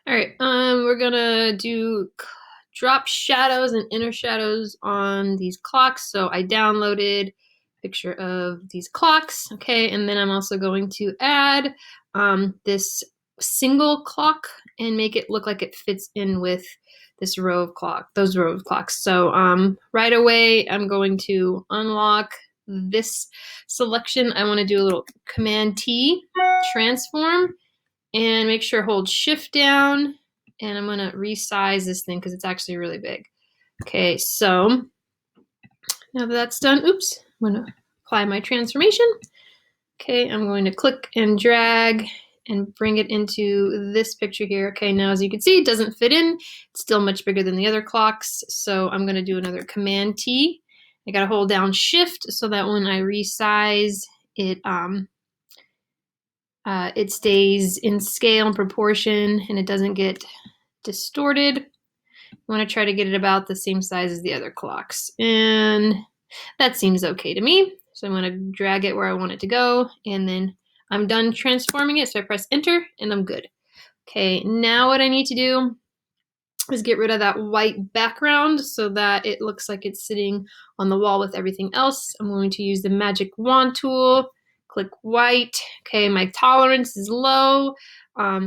All right, we're gonna do drop shadows and inner shadows on these clocks. So I downloaded a picture of these clocks, okay, and then I'm also going to add this single clock and make it look like it fits in with this row of those row of clocks. So right away, I'm going to unlock this selection. I want to do a little Command T, transform, and make sure hold shift down, and I'm gonna resize this thing because it's actually really big. Okay, so now that that's done, oops, I'm gonna apply my transformation. Okay, I'm going to click and drag and bring it into this picture here. Okay, now as you can see, it doesn't fit in. It's still much bigger than the other clocks, so I'm gonna do another Command T. I gotta hold down shift so that when I resize it stays in scale and proportion and it doesn't get distorted. I want to try to get it about the same size as the other clocks. And that seems okay to me. So I'm going to drag it where I want it to go. And then I'm done transforming it. So I press enter and I'm good. Okay, now what I need to do is get rid of that white background so that it looks like it's sitting on the wall with everything else. I'm going to use the magic wand tool, click white. Okay, my tolerance is low.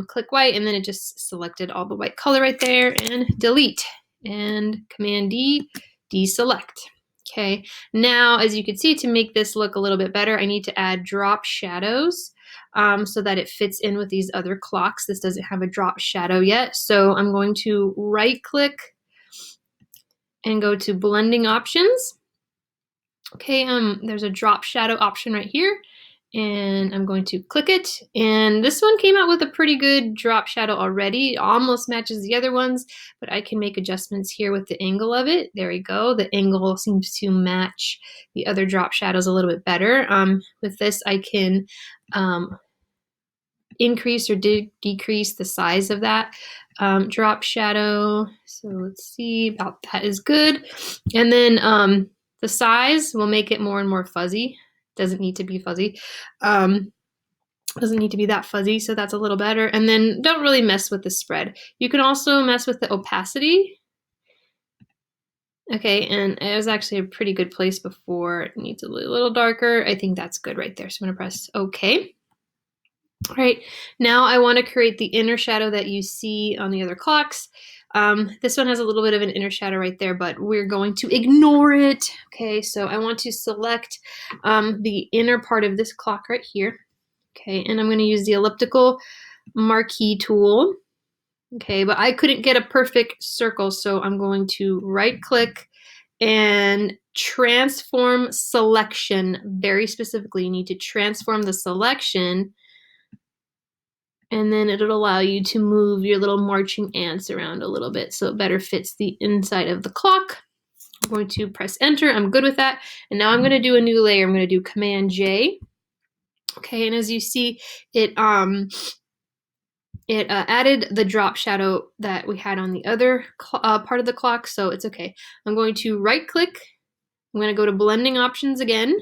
Click white, and then it just selected all the white color right there, and delete. And Command D, deselect. Okay, now as you can see, to make this look a little bit better, I need to add drop shadows so that it fits in with these other clocks. This doesn't have a drop shadow yet, so I'm going to right click and go to blending options. Okay, there's a drop shadow option right here, and I'm going to click it, and this one came out with a pretty good drop shadow already. It almost matches the other ones, but I can make adjustments here with the angle of it. There we go. The angle seems to match the other drop shadows a little bit better. With this, I can increase or decrease the size of that drop shadow. So let's see, about that is good. And then the size will make it more and more fuzzy. Doesn't need to be fuzzy. Doesn't need to be that fuzzy, so that's a little better. And then don't really mess with the spread. You can also mess with the opacity. Okay, and it was actually a pretty good place before. It needs a little darker. I think that's good right there. So I'm gonna press OK. All right, now I want to create the inner shadow that you see on the other clocks. This one has a little bit of an inner shadow right there, but we're going to ignore it. Okay, so I want to select the inner part of this clock right here. Okay, and I'm going to use the elliptical marquee tool. Okay, but I couldn't get a perfect circle, so I'm going to right click and transform selection. Very specifically, you need to transform the selection, and then it'll allow you to move your little marching ants around a little bit so it better fits the inside of the clock. I'm going to press enter. I'm good with that. And now I'm going to do a new layer. I'm going to do Command J. Okay, and as you see, it added the drop shadow that we had on the other part of the clock, so it's okay. I'm going to right click. I'm going to go to blending options again.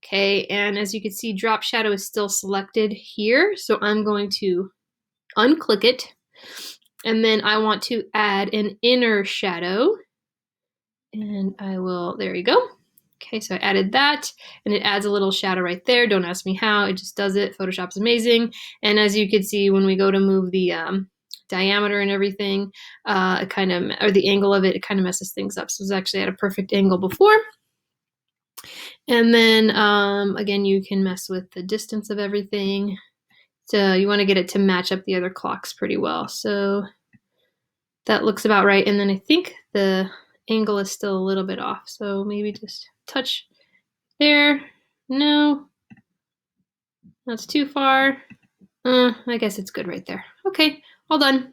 Okay, and as you can see, drop shadow is still selected here, so I'm going to unclick it, and then I want to add an inner shadow, and I will, there you go. Okay, so I added that, and it adds a little shadow right there. Don't ask me how, it just does it. Photoshop's amazing. And as you can see, when we go to move the diameter and everything, it kind of, or the angle of it, it kind of messes things up. So it's actually at a perfect angle before. And then again, you can mess with the distance of everything. So you want to get it to match up the other clocks pretty well. So that looks about right. And then I think the angle is still a little bit off. So maybe just touch there. No, that's too far. I guess it's good right there. Okay, all done.